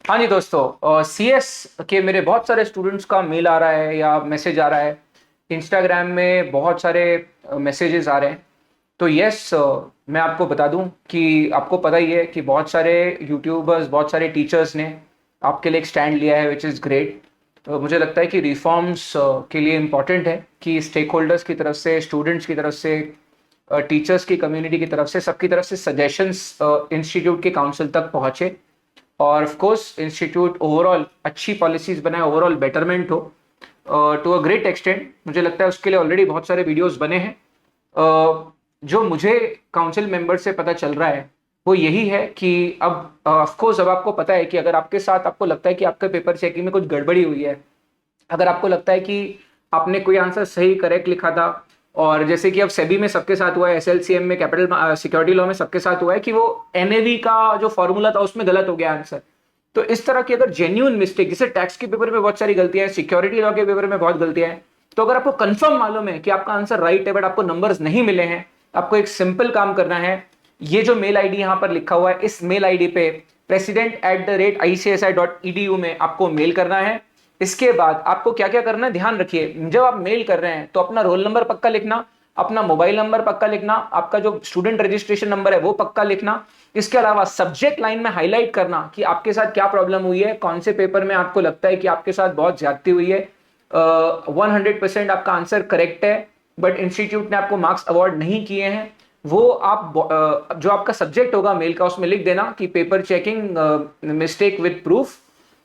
हाँ जी दोस्तों, सीएस के मेरे बहुत सारे स्टूडेंट्स का मेल आ रहा है या मैसेज आ रहा है। इंस्टाग्राम में बहुत सारे मैसेजेस आ रहे हैं। तो यस, मैं आपको बता दूं कि आपको पता ही है कि बहुत सारे यूट्यूबर्स, बहुत सारे टीचर्स ने आपके लिए एक स्टैंड लिया है, विच इज़ ग्रेट। तो मुझे लगता है कि रिफॉर्म्स के लिए इम्पॉर्टेंट है कि स्टेक होल्डर्स की तरफ से, स्टूडेंट्स की तरफ से, टीचर्स की कम्युनिटी की तरफ से, सबकी तरफ से सजेशंस इंस्टीट्यूट के काउंसिल तक पहुंचे। और ऑफ कोर्स इंस्टीट्यूट ओवरऑल अच्छी पॉलिसीज बनाए, ओवरऑल बेटरमेंट हो टू अ ग्रेट एक्सटेंट। मुझे लगता है उसके लिए ऑलरेडी बहुत सारे वीडियोस बने हैं। जो मुझे काउंसिल मेंबर से पता चल रहा है वो यही है कि अब ऑफ कोर्स अब आपको पता है कि अगर आपके साथ आपको लगता है कि आपके पेपर चेकिंग में कुछ गड़बड़ी हुई है, अगर आपको लगता है कि आपने कोई आंसर सही करेक्ट लिखा था, और जैसे कि अब सेबी में सबके साथ हुआ है, एसएलसीएम में, कैपिटल सिक्योरिटी लॉ में सबके साथ हुआ है कि वो एनएवी का जो फॉर्मूला था उसमें गलत हो गया आंसर। तो इस तरह की अगर जेन्यून मिस्टेक, जैसे टैक्स के पेपर में बहुत सारी गलतियां हैं, सिक्योरिटी लॉ के पेपर में बहुत गलतियां हैं, तो अगर आपको कंफर्म मालूम है कि आपका आंसर राइट है बट आपको नंबर्स नहीं मिले हैं, आपको एक सिंपल काम करना है। ये जो मेल आईडी यहां पर लिखा हुआ है, इस मेल आईडी पे president@icsi.edu में आपको मेल करना है। इसके बाद आपको क्या क्या करना है ध्यान रखिए, जब आप मेल कर रहे हैं तो अपना रोल नंबर पक्का लिखना, अपना मोबाइल नंबर पक्का लिखना, आपका जो स्टूडेंट रजिस्ट्रेशन नंबर है वो पक्का लिखना। इसके अलावा सब्जेक्ट लाइन में हाईलाइट करना कि आपके साथ क्या प्रॉब्लम हुई है, कौन से पेपर में आपको लगता है कि आपके साथ बहुत ज्यादती हुई है। 100% आपका आंसर करेक्ट है बट इंस्टीट्यूट ने आपको मार्क्स अवार्ड नहीं किए हैं, वो आप जो आपका सब्जेक्ट होगा मेल का उसमें लिख देना कि paper checking mistake with proof.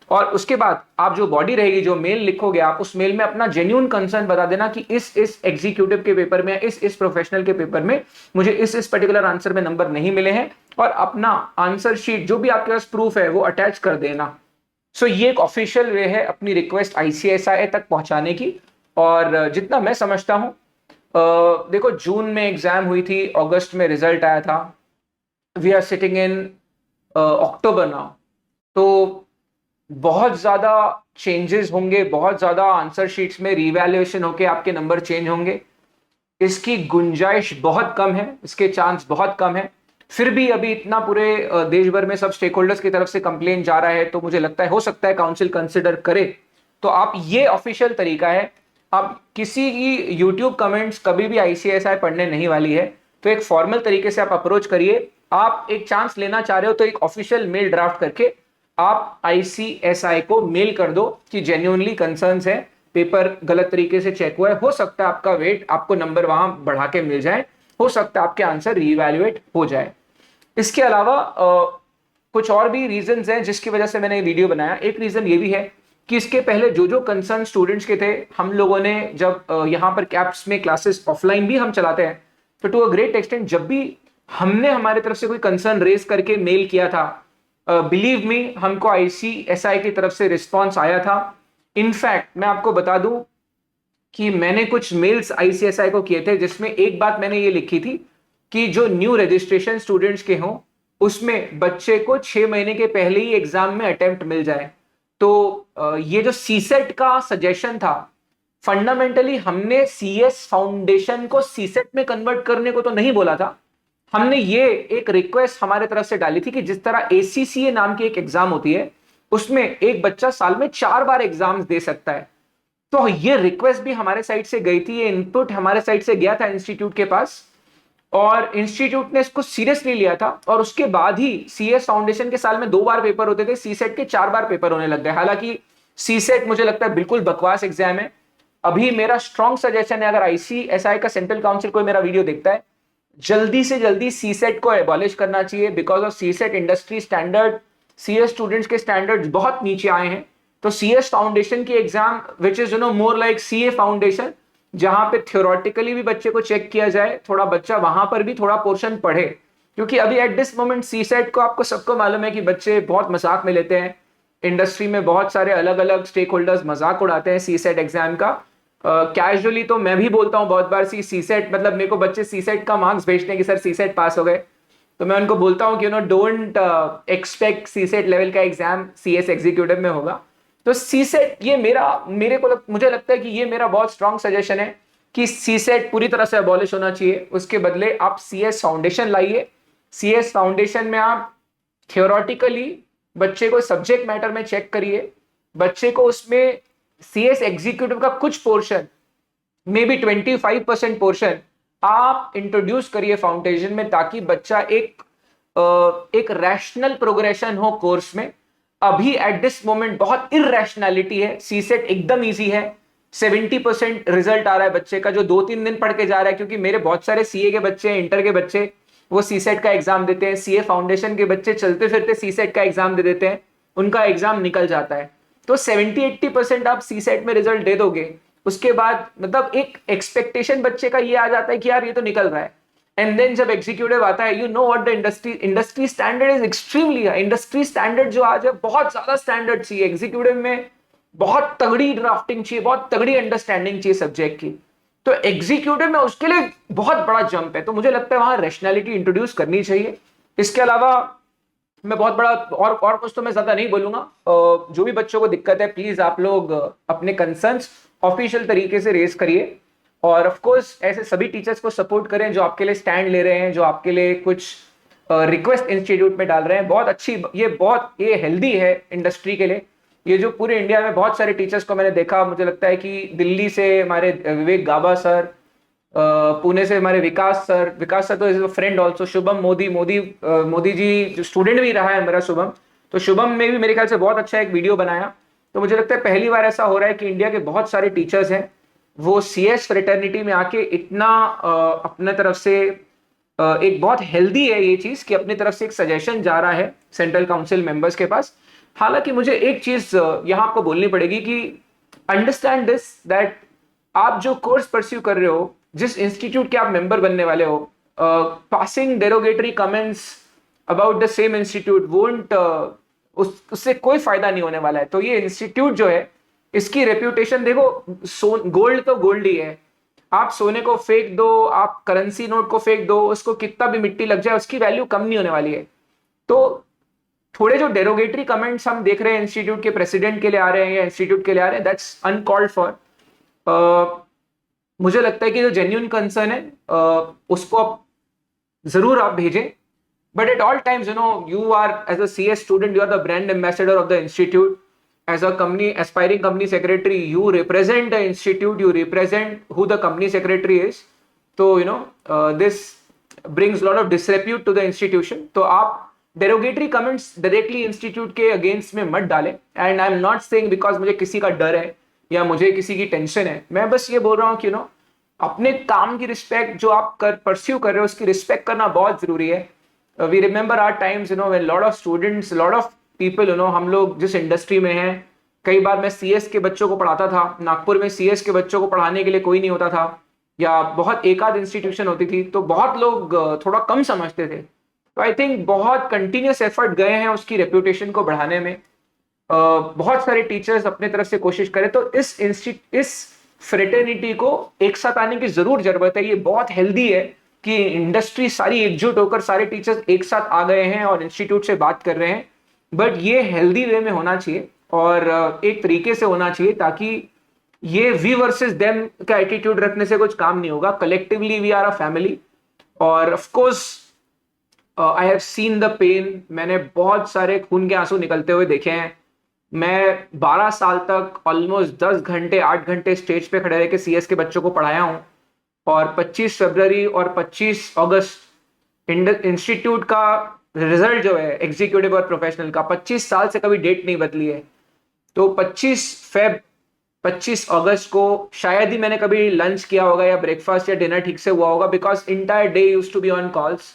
और उसके बाद आप जो बॉडी रहेगी, जो मेल लिखोगे आप, उस मेल में अपना जेन्यून कंसर्न बता देना कि इस एग्जीक्यूटिव के पेपर में, इस प्रोफेशनल के पेपर में मुझे इस पर्टिकुलर आंसर में नंबर नहीं मिले हैं, और अपना आंसर शीट जो भी आपके पास प्रूफ है वो अटैच कर देना। सो ये एक ऑफिशियल वे है अपनी रिक्वेस्ट आईसीएसआई तक पहुंचाने की। और जितना मैं समझता हूं, देखो जून में एग्जाम हुई थी, अगस्त में रिजल्ट आया था, we are sitting in October now. तो बहुत ज्यादा चेंजेस होंगे, बहुत ज्यादा आंसर शीट्स में रीवैल्यूएशन होके आपके नंबर चेंज होंगे। इसकी गुंजाइश बहुत कम है, इसके चांस बहुत कम है। फिर भी अभी इतना पूरे देश भर में सब स्टेक होल्डर्स की तरफ से कंप्लेन जा रहा है, तो मुझे लगता है हो सकता है काउंसिल कंसिडर करे। तो आप, ये ऑफिशियल तरीका है। आप किसी की यूट्यूब कमेंट्स कभी भी आईसीएसआई पढ़ने नहीं वाली है, तो एक फॉर्मल तरीके से आप अप्रोच करिए। आप एक चांस लेना चाह रहे हो तो एक ऑफिशियल मेल ड्राफ्ट करके आप आईसीएसआई को मेल कर दो कि जेन्युइनली कंसर्न्स है, पेपर गलत तरीके से चेक हुआ है, हो सकता है आपका वेट, आपको नंबर वहां बढ़ा के मिल जाए, हो सकता है आपके आंसर रीवैल्यूएट हो जाए। इसके अलावा कुछ और भी रीजंस हैं जिसकी वजह से मैंने ये वीडियो बनाया। एक रीजन ये भी है कि इसके पहले जो जो कंसर्न स्टूडेंट्स के थे, हम लोगों ने जब यहाँ पर कैप्स में क्लासेस ऑफलाइन भी हम चलाते हैं, तो टू अ ग्रेट एक्सटेंट जब भी हमने हमारे तरफ से कोई कंसर्न रेज करके मेल किया था, बिलीव मी, हमको आईसीएसआई की तरफ से रिस्पॉन्स आया था। इनफैक्ट मैं आपको बता दूं कि मैंने कुछ मेल्स आईसीएसआई को किए थे जिसमें एक बात मैंने ये लिखी थी कि जो न्यू रजिस्ट्रेशन स्टूडेंट्स के हों उसमें बच्चे को 6 महीने के पहले ही एग्जाम में अटेम्प्ट मिल जाए। तो ये जो सीसेट का सजेशन था, फंडामेंटली हमने सीएस फाउंडेशन को सीसेट में कन्वर्ट करने को तो नहीं बोला था। हमने ये एक रिक्वेस्ट हमारे तरफ से डाली थी कि जिस तरह एसीसीए नाम की एक एग्जाम होती है, उसमें एक बच्चा साल में 4 बार एग्जाम्स दे सकता है। तो ये रिक्वेस्ट भी हमारे साइड से गई थी, ये इनपुट हमारे साइड से गया था इंस्टीट्यूट के पास, और इंस्टीट्यूट ने इसको सीरियसली लिया था। और उसके बाद ही सीएस फाउंडेशन के साल में 2 बार पेपर होते थे, सीसेट के 4 बार पेपर होने लग गए। हालांकि सीसेट मुझे लगता है बिल्कुल बकवास एग्जाम है। अभी मेरा स्ट्रॉन्ग सजेशन है, अगर आईसीएसआई का सेंट्रल काउंसिल कोई मेरा वीडियो देखता है, जल्दी से जल्दी सीसेट को एबॉलिश करना चाहिए। Because of CSAT industry standard, CS students के स्टैंडर्ड्स बहुत नीचे आए हैं। तो सीएस फाउंडेशन की exam which is more like CA foundation, जहां पे थियोरेटिकली भी बच्चे को चेक किया जाए, थोड़ा बच्चा वहां पर भी थोड़ा पोर्शन पढ़े। क्योंकि अभी एट दिस मोमेंट सीसेट को, आपको सबको मालूम है कि बच्चे बहुत मजाक में लेते हैं। इंडस्ट्री में बहुत सारे अलग अलग स्टेक होल्डर्स मजाक उड़ाते हैं सीसेट एग्जाम का। कैजुअली तो मैं भी बोलता हूँ बहुत बार, सीसेट मतलब मेरे को बच्चे सीसेट का मार्क्स भेजते हैं कि सर सीसेट पास हो गए, तो मैं उनको बोलता हूँ कि डोंट एक्सपेक्ट सीसेट लेवल का एग्जाम सीएस एग्जीक्यूटिव में होगा। तो सीसेट, ये मुझे लगता है कि ये मेरा बहुत स्ट्रांग सजेशन है कि सीसेट पूरी तरह से अबॉलिश होना चाहिए। उसके बदले आप सीएस फाउंडेशन लाइए। सीएस फाउंडेशन में आप थियोरेटिकली बच्चे को सब्जेक्ट मैटर में चेक करिए, बच्चे को उसमें CS एग्जीक्यूटिव का कुछ पोर्शन, मे बी 25% पोर्शन आप इंट्रोड्यूस करिए फाउंडेशन में, ताकि बच्चा एक रैशनल प्रोग्रेशन हो कोर्स में। अभी एट दिस मोमेंट बहुत इरैशनैलिटी है। सीसेट एकदम इजी है, 70% रिजल्ट आ रहा है बच्चे का जो 2-3 दिन पढ़ के जा रहा है, क्योंकि मेरे बहुत सारे CA के बच्चे, इंटर के बच्चे, वो सीसेट का एग्जाम देते हैं। CA फाउंडेशन के बच्चे चलते फिरते सीसेट का एग्जाम दे देते हैं, उनका एग्जाम निकल जाता है। तो 70-80% आप सीसेट में रिजल्ट दे दोगे, उसके बाद मतलब एक एक्सपेक्टेशन बच्चे का ये आ जाता है कि यार ये तो निकल रहा है। एंड देन जब एग्जीक्यूटिव आता है, you know what the industry standard is extremely high. Industry standard जो आज है, बहुत ज्यादा स्टैंडर्ड चाहिए एग्जीक्यूटिव में, बहुत तगड़ी ड्राफ्टिंग चाहिए, बहुत तगड़ी अंडरस्टैंडिंग चाहिए सब्जेक्ट की। तो एग्जीक्यूटिव में उसके लिए बहुत बड़ा जंप है, तो मुझे लगता है वहां रैशनैलिटी इंट्रोड्यूस करनी चाहिए। इसके अलावा मैं बहुत बड़ा और कुछ तो मैं ज्यादा नहीं बोलूंगा। जो भी बच्चों को दिक्कत है, प्लीज आप लोग अपने कंसर्न्स ऑफिशियल तरीके से रेज करिए, और ऑफ कोर्स ऐसे सभी टीचर्स को सपोर्ट करें जो आपके लिए स्टैंड ले रहे हैं, जो आपके लिए कुछ रिक्वेस्ट इंस्टीट्यूट में डाल रहे हैं। बहुत अच्छी, ये हेल्दी है इंडस्ट्री के लिए। ये जो पूरे इंडिया में बहुत सारे टीचर्स को मैंने देखा, मुझे लगता है कि दिल्ली से हमारे विवेक गाबा सर, पुणे से हमारे विकास सर तो is friend also, Shubham Modi ji जो स्टूडेंट भी रहा है मेरा शुभम, तो शुभम ने भी मेरे ख्याल से बहुत अच्छा एक वीडियो बनाया। तो मुझे लगता है पहली बार ऐसा हो रहा है कि इंडिया के बहुत सारे टीचर्स हैं वो CS फ्रेटर्निटी में आके इतना अपने तरफ से एक बहुत हेल्दी है ये चीज कि अपनी तरफ से एक सजेशन जा रहा है सेंट्रल काउंसिल मेंबर्स के पास। हालांकि मुझे एक चीज यहाँ आपको बोलनी पड़ेगी कि अंडरस्टैंड दिस, दैट आप जो कोर्स परस्यू कर रहे हो, जिस इंस्टीट्यूट के आप मेंबर बनने वाले हो, passing derogatory comments about the same institute won't, उससे कोई फायदा नहीं होने वाला है। तो ये इंस्टीट्यूट जो है, इसकी रेप्यूटेशन देखो, गोल्ड तो गोल्ड ही है। आप सोने को फेंक दो, आप करेंसी नोट को फेंक दो, उसको कितना भी मिट्टी लग जाए उसकी वैल्यू कम नहीं होने वाली है। तो थोड़े जो डेरोगेटरी कमेंट्स हम देख रहे हैं इंस्टीट्यूट के प्रेसिडेंट के लिए आ रहे हैं या इंस्टीट्यूट के लिए आ रहे हैं, दैट्स अनकॉल्ड फॉर। मुझे लगता है कि जो जेन्युइन कंसर्न है उसको जरूर आप भेजें, but at all times you are as a CS student, you are the brand ambassador of the institute. As a company, aspiring company secretary, you represent the institute, you represent who the company secretary is. So this brings a lot of disrepute to the institution. तो आप derogatory comments directly institute के against में मत डालें। And I'm not saying because मुझे किसी का डर है या मुझे किसी की टेंशन है, मैं बस ये बोल रहा हूँ कि अपने काम की रिस्पेक्ट जो आप परस्यू कर रहे हो उसकी रिस्पेक्ट करना बहुत जरूरी है। We remember our times when lot of students, lot of people हम लोग जिस इंडस्ट्री में हैं, कई बार मैं CS के बच्चों को पढ़ाता था, नागपुर में CS के बच्चों को पढ़ाने के लिए कोई नहीं होता था, या बहुत एक आध इंस्टीट्यूशन होती थी, तो बहुत लोग थोड़ा कम समझते थे। तो आई थिंक बहुत कंटिन्यूस एफर्ट गए हैं उसकी रेप्यूटेशन को बढ़ाने में। बहुत सारे टीचर्स अपने तरफ से कोशिश करें, तो इस फ्रेटर्निटी को एक साथ आने की जरूर जरूरत है। ये बहुत हेल्दी है कि इंडस्ट्री सारी एकजुट होकर सारे टीचर्स एक साथ आ गए हैं और इंस्टीट्यूट से बात कर रहे हैं, बट ये हेल्दी वे में होना चाहिए और एक तरीके से होना चाहिए, ताकि ये वी वर्सेस देम का एटीट्यूड रखने से कुछ काम नहीं होगा। Collectively we are a family, और of course I have seen the pain. मैंने बहुत सारे खून के आंसू निकलते हुए देखे हैं। मैं 12 साल तक ऑलमोस्ट 10 घंटे 8 घंटे स्टेज पे खड़े रह के CS के बच्चों को पढ़ाया हूं, और 25 फरवरी और 25 अगस्त इंस्टीट्यूट का रिजल्ट जो है एग्जीक्यूटिव और प्रोफेशनल का, 25 साल से कभी डेट नहीं बदली है। तो 25 अगस्त को शायद ही मैंने कभी लंच किया होगा या ब्रेकफास्ट या डिनर ठीक से हुआ होगा, because entire day used to be on calls.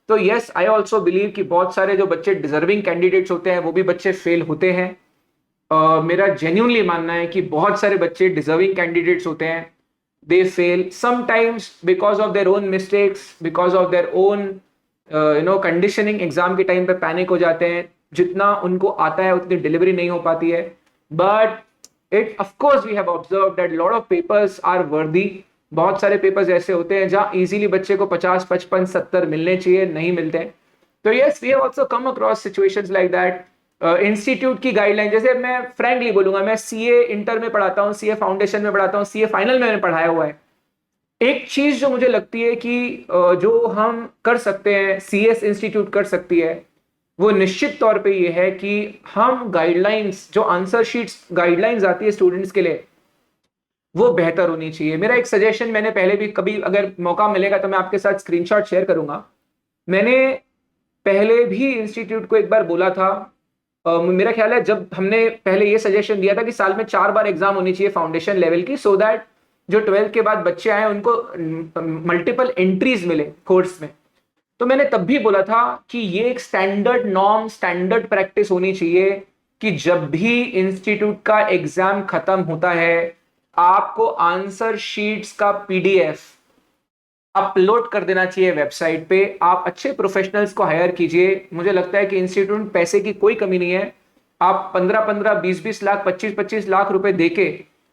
तो यस, आई ऑल्सो बिलीव कि बहुत सारे जो बच्चे डिजर्विंग कैंडिडेट्स होते हैं वो भी बच्चे फेल होते हैं। मेरा जेन्युइनली मानना है कि बहुत सारे बच्चे डिजर्विंग कैंडिडेट्स होते हैं, they fail sometimes because of their own mistakes, because of their own conditioning. Exam के टाइम पे पैनिक हो जाते हैं, जितना उनको आता है उतनी डिलीवरी नहीं हो पाती है। But it of course we have observed that lot of papers are worthy. बहुत सारे पेपर्स ऐसे होते हैं जहां इजीली बच्चे को 50, 55, 70 मिलने चाहिए, नहीं मिलते। तो yes, we have also come across situations like that. Institute की गाइडलाइन, जैसे मैं फ्रैंकली बोलूंगा, मैं CA इंटर में पढ़ाता हूँ, CA फाउंडेशन में पढ़ाता हूँ, CA फाइनल में मैंने पढ़ाया हुआ है। एक चीज जो मुझे लगती है कि जो हम कर सकते हैं, CS इंस्टीट्यूट कर सकती है, वो निश्चित तौर पे ये है कि हम गाइडलाइंस, जो आंसर शीट्स गाइडलाइंस आती है स्टूडेंट्स के लिए, वो बेहतर होनी चाहिए। मेरा एक सजेशन, मैंने पहले भी कभी अगर मौका मिलेगा तो मैं आपके साथ स्क्रीनशॉट शेयर करूंगा। मैंने पहले भी इंस्टीट्यूट को एक बार बोला था, मेरा ख्याल है जब हमने पहले ये सजेशन दिया था कि साल में 4 बार एग्जाम होनी चाहिए फाउंडेशन लेवल की, सो दैट जो 12th के बाद बच्चे आए उनको मल्टीपल एंट्रीज मिले कोर्स में। तो मैंने तब भी बोला था कि ये एक स्टैंडर्ड नॉर्म, स्टैंडर्ड प्रैक्टिस होनी चाहिए कि जब भी इंस्टीट्यूट का एग्जाम खत्म होता है, आपको आंसर शीट्स का पीडीएफ अपलोड कर देना चाहिए वेबसाइट पे। आप अच्छे प्रोफेशनल्स को हायर कीजिए। मुझे लगता है कि इंस्टीट्यूट में पैसे की कोई कमी नहीं है। आप 15-15, 20-20 लाख, 25-25 लाख रुपए देके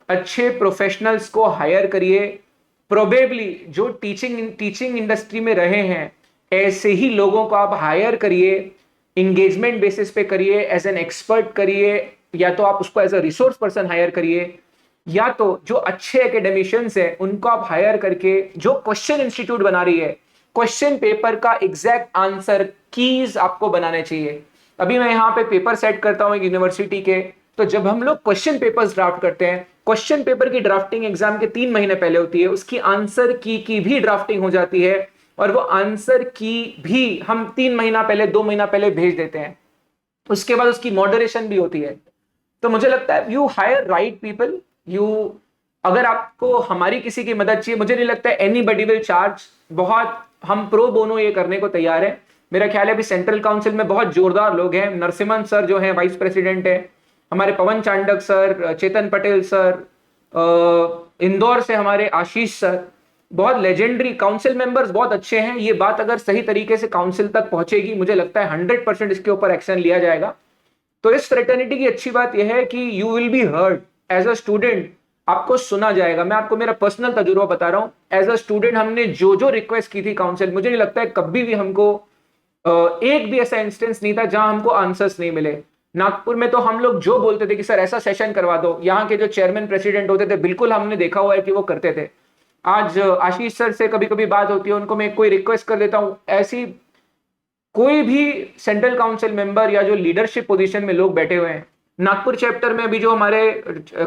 अच्छे प्रोफेशनल्स को हायर करिए। प्रोबेबली जो टीचिंग इंडस्ट्री में रहे हैं, ऐसे ही लोगों को आप हायर करिए, इंगेजमेंट बेसिस पे करिए, एज एन एक्सपर्ट करिए, या तो आप उसको as a resource person hire करिए, या तो जो अच्छे एकेडमिशियंस है उनको आप हायर करके, जो क्वेश्चन इंस्टीट्यूट बना रही है, क्वेश्चन पेपर का एग्जैक्ट आंसर कीज आपको बनाने चाहिए। अभी मैं यहाँ पे पेपर सेट करता हूँ एक यूनिवर्सिटी के, तो जब हम लोग क्वेश्चन पेपर्स ड्राफ्ट करते हैं, क्वेश्चन पेपर की ड्राफ्टिंग एग्जाम के 3 महीने पहले होती है, उसकी आंसर की भी ड्राफ्टिंग हो जाती है, और वो आंसर की भी हम 3 महीना पहले, 2 महीना पहले भेज देते हैं। उसके बाद उसकी मॉडरेशन भी होती है। तो मुझे लगता है you hire right people. You, अगर आपको हमारी किसी की मदद चाहिए, मुझे नहीं लगता है एनीबडी विल चार्ज। बहुत हम प्रो बोनो ये करने को तैयार है। मेरा ख्याल है अभी सेंट्रल काउंसिल में बहुत जोरदार लोग हैं। नरसिम्हन सर जो हैं वाइस प्रेसिडेंट है, हमारे पवन चांडक सर, चेतन पटेल सर, इंदौर से हमारे आशीष सर, बहुत लेजेंडरी काउंसिल मेंबर्स, बहुत अच्छे हैं। ये बात अगर सही तरीके से काउंसिल तक पहुंचेगी, मुझे लगता है 100% इसके ऊपर एक्शन लिया जाएगा। तो इस फ्रेटर्निटी की अच्छी बात यह है कि you will be heard as a student, आपको सुना जाएगा। मैं आपको मेरा पर्सनल तजुर्बा बता रहा हूं। एज अ स्टूडेंट हमने जो जो रिक्वेस्ट की थी काउंसिल, मुझे नहीं लगता है कभी भी हमको एक भी ऐसा इंस्टेंस नहीं था जहां हमको आंसर्स नहीं मिले। नागपुर में तो हम लोग जो बोलते थे कि सर ऐसा सेशन करवा दो, यहाँ के जो चेयरमैन प्रेसिडेंट होते थे, बिल्कुल हमने देखा हुआ है कि वो करते थे। आज आशीष सर से कभी कभी बात होती है, उनको मैं कोई रिक्वेस्ट कर देता हूं, ऐसी कोई भी सेंट्रल काउंसिल मेंबर या जो लीडरशिप पोजीशन में लोग बैठे हुए हैं, नागपुर चैप्टर में भी जो हमारे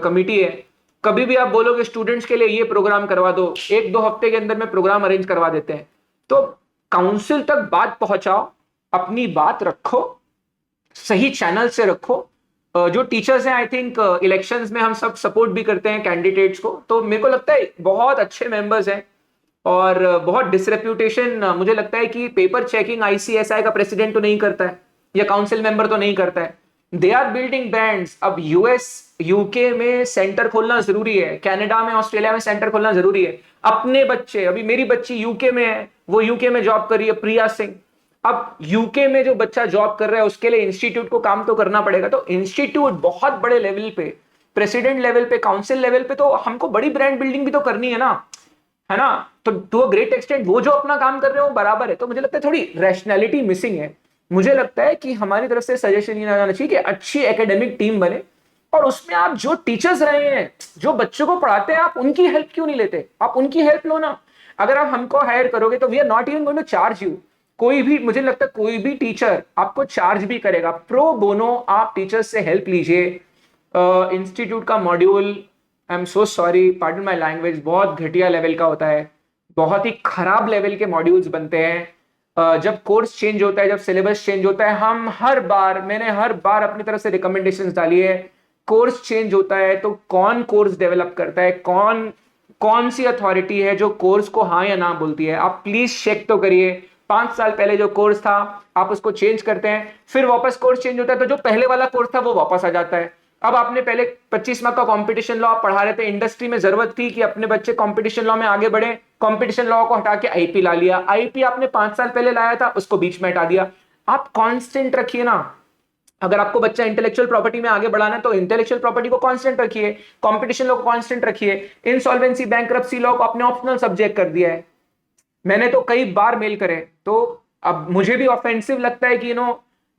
कमिटी है, कभी भी आप बोलोगे स्टूडेंट्स के लिए ये प्रोग्राम करवा दो, 1-2 हफ्ते के अंदर में प्रोग्राम अरेंज करवा देते हैं। तो काउंसिल तक बात पहुंचाओ, अपनी बात रखो, सही चैनल से रखो। जो टीचर्स हैं, आई थिंक इलेक्शंस में हम सब सपोर्ट भी करते हैं कैंडिडेट्स को, तो मेरे को लगता है बहुत अच्छे मेंबर्स हैं। और बहुत डिसरेप्यूटेशन, मुझे लगता है कि पेपर चेकिंग आईसीएसआई का प्रेसिडेंट तो नहीं करता है, या काउंसिल मेंबर तो नहीं करता है। They are building bands. अब यूएस यूके में सेंटर खोलना जरूरी है, कनाडा में, ऑस्ट्रेलिया में सेंटर खोलना जरूरी है। अपने बच्चे, अभी मेरी बच्ची यूके में है, वो यूके में जॉब कर रही है, प्रिया सिंह। अब यूके में जो बच्चा जॉब कर रहा है, उसके लिए इंस्टीट्यूट को काम तो करना पड़ेगा। तो इंस्टीट्यूट बहुत बड़े लेवल पे, प्रेसिडेंट लेवल पे, काउंसिल लेवल पे, तो हमको बड़ी ब्रांड बिल्डिंग भी तो करनी है ना, है ना। तो टू अ ग्रेट एक्सटेंट वो जो अपना काम कर रहे हो बराबर है। तो मुझे लगता है थोड़ी रैशनैलिटी मिसिंग है। मुझे लगता है कि हमारी तरफ से सजेशन ये जाना चाहिए कि अच्छी एकेडमिक टीम बने, और उसमें आप जो टीचर्स रहे हैं, जो बच्चों को पढ़ाते हैं, आप उनकी हेल्प क्यों नहीं लेते? आप उनकी हेल्प लो ना। अगर आप हमको हायर करोगे तो we are not even going to charge you. कोई भी, मुझे लगता है कोई भी टीचर आपको चार्ज भी करेगा, प्रो बोनो आप टीचर्स से हेल्प लीजिए। इंस्टीट्यूट का module, I am so sorry, pardon my language, बहुत घटिया लेवल का होता है। बहुत ही खराब लेवल के मॉड्यूल्स बनते हैं। जब कोर्स चेंज होता है, जब सिलेबस चेंज होता है, मैंने हर बार अपनी तरफ से रिकमेंडेशंस डाली है। कोर्स चेंज होता है तो कौन कोर्स डेवलप करता है, कौन सी अथॉरिटी है जो कोर्स को हाँ या ना बोलती है, आप प्लीज चेक तो करिए। 5 साल पहले जो कोर्स था, आप उसको चेंज करते हैं, फिर वापस कोर्स चेंज होता है, तो जो पहले वाला कोर्स था वो वापस आ जाता है। अब आपने पहले 25 मार्क का कंपटीशन लॉ आप पढ़ा रहे थे, इंडस्ट्री में जरूरत थी कि अपने बच्चे कंपटीशन लॉ में आगे बढ़े, कंपटीशन लॉ को हटा के आईपी ला लिया। आईपी आपने 5 साल पहले लाया था, उसको बीच में हटा दिया। आप कांस्टेंट रखिए ना। अगर आपको बच्चा इंटेलेक्चुअल प्रॉपर्टी में आगे बढ़ाना है तो इंटेलेक्चुअल प्रॉपर्टी को कांस्टेंट रखिए, कंपटीशन लॉ को कांस्टेंट रखिए। इंसॉल्वेंसी, बैंक्रप्सी लॉ को आपने ऑप्शनल सब्जेक्ट कर दिया है। मैंने तो कई बार मेल करे, तो अब मुझे भी ऑफेंसिव लगता है कि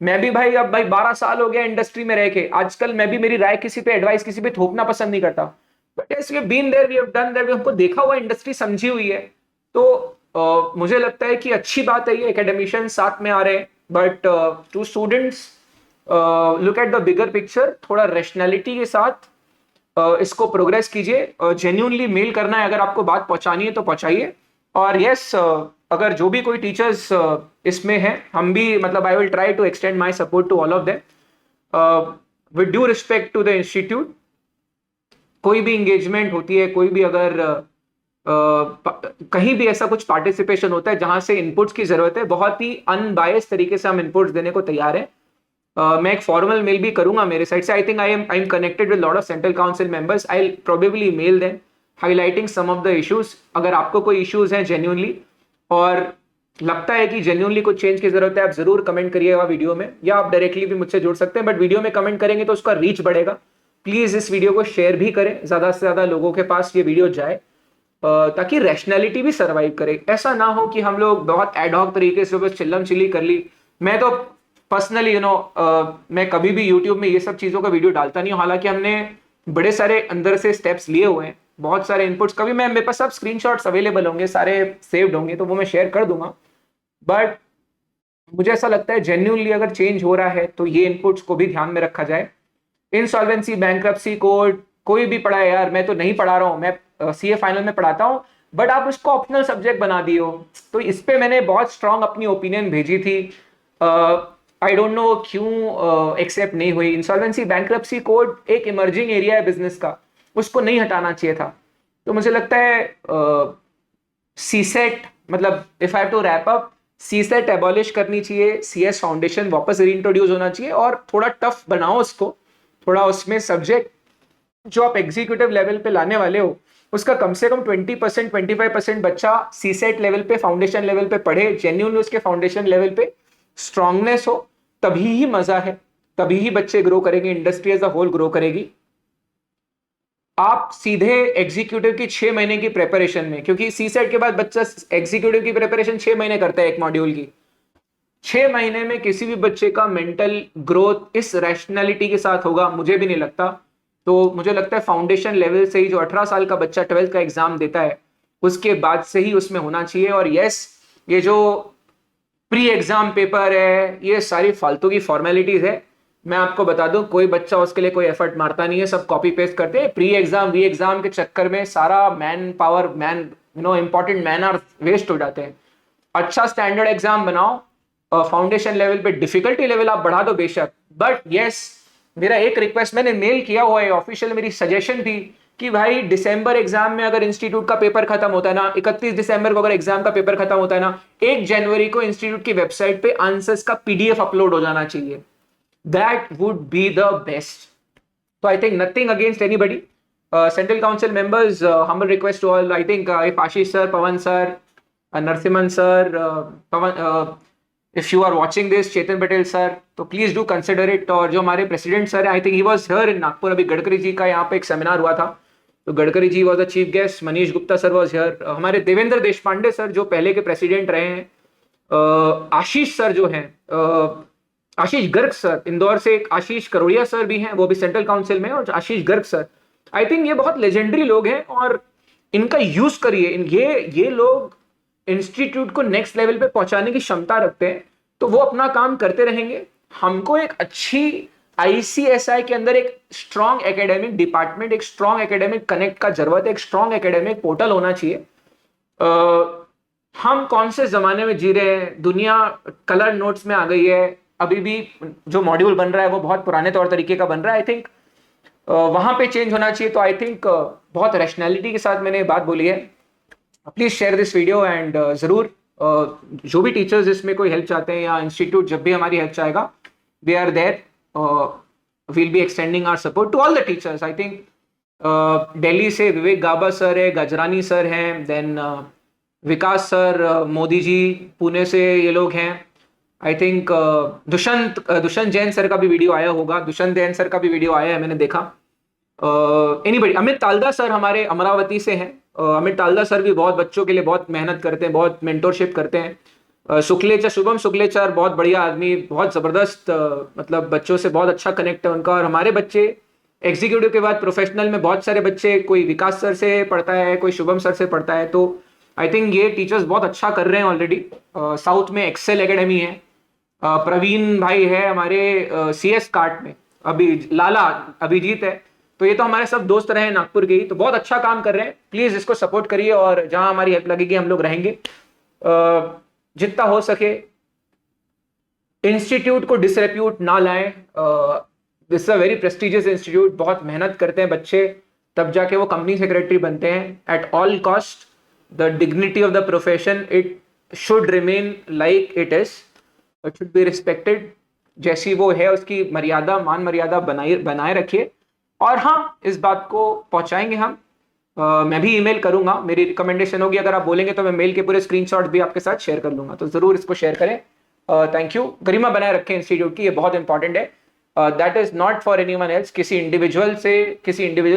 मैं भी भाई, अब भाई 12 साल हो गया इंडस्ट्री में रह के, आजकल मैं भी मेरी राय किसी पे, एडवाइस किसी पे थोपना पसंद नहीं करता। But yes, we have been there, we have done that, हमको देखा हुआ, इंडस्ट्री समझी हुई है। तो मुझे लगता है कि अच्छी बात है ये एकेडमिशियन साथ में आ रहे हैं। But to students look at the bigger picture, थोड़ा रैशनैलिटी के साथ इसको प्रोग्रेस कीजिए। जेन्यूनली मेल करना है, अगर आपको बात पहुंचानी है तो पहुंचाइए। और यस, अगर जो भी कोई टीचर्स इसमें हैं, हम भी मतलब I will try to extend my support to all of them with due respect to the institute. कोई भी इंगेजमेंट होती है, कोई भी अगर कहीं भी ऐसा कुछ पार्टिसिपेशन होता है जहां से इनपुट्स की जरूरत है, बहुत ही अनबायस तरीके से हम इनपुट्स देने को तैयार हैं। मैं एक फॉर्मल मेल भी करूंगा मेरे साइड से। I think I am connected with lot of central council members. I probably mail them highlighting some of the issues. अगर आपको कोई इश्यूज हैं जेन्युइनली और लगता है कि जेन्युइनली कुछ चेंज की जरूरत है, आप जरूर कमेंट करिएगा वीडियो में, या आप डायरेक्टली भी मुझसे जुड़ सकते हैं। बट वीडियो में कमेंट करेंगे तो उसका रीच बढ़ेगा। प्लीज इस वीडियो को शेयर भी करें, ज्यादा से ज्यादा लोगों के पास ये वीडियो जाए, ताकि रैशनैलिटी भी सर्वाइव करे। ऐसा ना हो कि हम लोग बहुत एडहॉक तरीके से बस चिल्लम चिल्ली कर ली। मैं तो पर्सनली मैं कभी भी यूट्यूब में ये सब चीजों का वीडियो डालता नहीं हूँ। हालांकि हमने बड़े सारे अंदर से स्टेप्स लिए हुए हैं, बहुत सारे इनपुट्स। कभी मेरे पास सब स्क्रीनशॉट्स अवेलेबल होंगे, सारे सेव्ड होंगे, तो वो मैं शेयर कर दूंगा। बट मुझे ऐसा लगता है जेन्युइनली अगर चेंज हो रहा है तो ये इनपुट्स को भी ध्यान में रखा जाए। इंसॉल्वेंसी, बैंक्रप्सी कोड कोई भी पढ़ा है यार, मैं तो नहीं पढ़ा रहा हूँ, मैं सीए फाइनल में पढ़ाता हूँ, बट आप उसको ऑप्शनल सब्जेक्ट बना दिए हो। तो इस पे मैंने बहुत स्ट्रांग अपनी ओपिनियन भेजी थी। आई डोंट नो क्यों एक्सेप्ट नहीं हुई। इंसॉल्वेंसी बैंक्रप्सी कोड एक इमर्जिंग एरिया है बिजनेस का, उसको नहीं हटाना चाहिए था। तो मुझे लगता है सीसेट, मतलब if I have to wrap up, CSAT abolish करनी चाहिए, सीएस फाउंडेशन वापस रीइंट्रोड्यूस होना चाहिए, और थोड़ा टफ बनाओ उसको। थोड़ा उसमें सब्जेक्ट जो आप एग्जीक्यूटिव लेवल पे लाने वाले हो, उसका कम से कम 20% 25% बच्चा सीसेट लेवल पे, फाउंडेशन लेवल पे पढ़े, जेन्युइनली उसके फाउंडेशन लेवल पे स्ट्रांगनेस हो, तभी ही मजा है, तभी ही बच्चे ग्रो करेंगे, industry as a whole grow करेगी। आप सीधे एग्जीक्यूटिव की 6 महीने की प्रिपरेशन में, क्योंकि सीसेट के बाद बच्चा एग्जीक्यूटिव की प्रिपरेशन 6 महीने करता है एक मॉड्यूल की, 6 महीने में किसी भी बच्चे का मेंटल ग्रोथ इस रैशनैलिटी के साथ होगा, मुझे भी नहीं लगता। तो मुझे लगता है फाउंडेशन लेवल से ही जो 18 साल का बच्चा 12th का एग्जाम देता है, उसके बाद से ही उसमें होना चाहिए। और यस, ये जो प्री एग्जाम पेपर है, ये सारी फालतू की फॉर्मेलिटीज है। मैं आपको बता दूं, कोई बच्चा उसके लिए कोई एफर्ट मारता नहीं है, सब कॉपी पेस्ट करते हैं। प्री एग्जाम वी एग्जाम के चक्कर में सारा manpower, important man hour waste हो जाते हैं। अच्छा स्टैंडर्ड एग्जाम बनाओ, फाउंडेशन लेवल पे डिफिकल्टी लेवल आप बढ़ा दो बेशक, बट यस, मेरा एक रिक्वेस्ट, मैंने मेल किया हुआ है ऑफिशियल, मेरी सजेशन थी कि भाई दिसंबर एग्जाम में अगर इंस्टीट्यूट का पेपर खत्म होता है ना, 31 दिसंबर को अगर एग्जाम का पेपर खत्म होता है ना, 1 जनवरी को इंस्टीट्यूट की वेबसाइट पे आंसर्स का पीडीएफ अपलोड हो जाना चाहिए। That would be the best. तो I think nothing against anybody, central council members, humble request to all. I think if Ashish sir, Pawan sir, Narasimhan sir, Pawan, if you are watching this, Chetan Patel sir, तो please do consider it. और जो हमारे president sir हैं, I think he was here in Nagpur, अभी गडकरी जी का यहाँ पे एक सेमिनार हुआ था, तो Gadkari ji was the chief guest, Manish Gupta sir was here, हमारे देवेंद्र देशपांडे सर जो पहले के प्रेसिडेंट रहे हैं, आशीष सर जो हैं, आशीष गर्ग सर, इंदौर से एक आशीष करोड़िया सर भी हैं, वो भी सेंट्रल काउंसिल में, और आशीष गर्ग सर, आई थिंक ये बहुत लेजेंडरी लोग हैं और इनका यूज करिए। ये लोग इंस्टीट्यूट को नेक्स्ट लेवल पे पहुंचाने की क्षमता रखते हैं, तो वो अपना काम करते रहेंगे। हमको एक अच्छी आईसीएसआई के अंदर एक स्ट्रॉन्ग एकेडमिक डिपार्टमेंट, एक स्ट्रॉन्ग एकेडमिक कनेक्ट का जरूरत है, एक स्ट्रॉन्ग एकेडमिक पोर्टल होना चाहिए। हम कौन से जमाने में जी रहे हैं, दुनिया कलर नोट्स में आ गई है, अभी भी जो मॉड्यूल बन रहा है वो बहुत पुराने तौर तरीके का बन रहा है। आई थिंक वहां पे चेंज होना चाहिए। तो आई थिंक बहुत रैशनैलिटी के साथ मैंने बात बोली है। Please share this video and जरूर जो भी टीचर्स इसमें कोई हेल्प चाहते हैं या इंस्टीट्यूट जब भी हमारी हेल्प चाहेगा, we are there, we'll be extending our support to all the teachers. I think Delhi से विवेक गाबा सर है, गजरानी सर हैं, देन विकास सर, मोदी जी पुणे से ये लोग हैं। I think Dushyant Jain sir का भी वीडियो आया होगा, दुष्यंत जैन सर का भी वीडियो आया है, मैंने देखा। एनीबडी, अमित तालदा सर हमारे अमरावती से हैं। अमित तालदा सर भी बहुत बच्चों के लिए बहुत मेहनत करते हैं, बहुत मेंटोरशिप करते हैं। शुक्लेचा, शुभम शुक्लेचार बहुत बढ़िया आदमी, बहुत जबरदस्त, मतलब बच्चों से बहुत अच्छा कनेक्ट है उनका। और हमारे बच्चे एग्जीक्यूटिव के बाद प्रोफेशनल में बहुत सारे बच्चे, कोई विकास सर से पढ़ता है, कोई शुभम सर से पढ़ता है। तो आई थिंक ये टीचर्स बहुत अच्छा कर रहे हैं ऑलरेडी। साउथ में एक्सेल एकेडमी है, प्रवीण भाई है हमारे CS कार्ट में, अभी लाला अभिजीत है, तो ये तो हमारे सब दोस्त रहे नागपुर के ही, तो बहुत अच्छा काम कर रहे हैं। प्लीज इसको सपोर्ट करिए और जहां हमारी हेल्प लगेगी हम लोग रहेंगे। जितना हो सके इंस्टीट्यूट को डिसरेप्यूट ना लाएं। This a very prestigious institute, बहुत मेहनत करते हैं बच्चे, तब जाके वो कंपनी सेक्रेटरी बनते हैं। At all cost the dignity of the profession it should remain like it is, it should be respected. जैसी वो है उसकी मर्यादा, मान मर्यादा बनाए रखिए। और हाँ, इस बात को पहुंचाएंगे हम। मैं भी ईमेल करूंगा, मेरी रिकमेंडेशन होगी, अगर आप बोलेंगे तो मैं मेल के पूरे स्क्रीनशॉट भी आपके साथ शेयर कर लूंगा, तो जरूर इसको शेयर करें। Thank you. गरिमा बनाए रखें इंस्टीट्यूट की, ये बहुत इंपॉर्टेंट है। That is not for anyone else, किसी इंडिविजुअल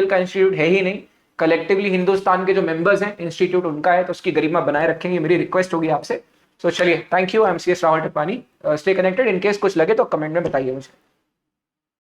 का इंस्टीट्यूट है ही नहीं, कलेक्टिवली हिंदुस्तान के जो मेंबर्स हैं इंस्टीट्यूट उनका है, तो उसकी गरिमा बनाए रखेंगे, मेरी रिक्वेस्ट होगी आपसे। सो चलिए, thank you. I am CS Rahul Tipani. Stay connected. In case कुछ लगे तो कमेंट में बताइए मुझे।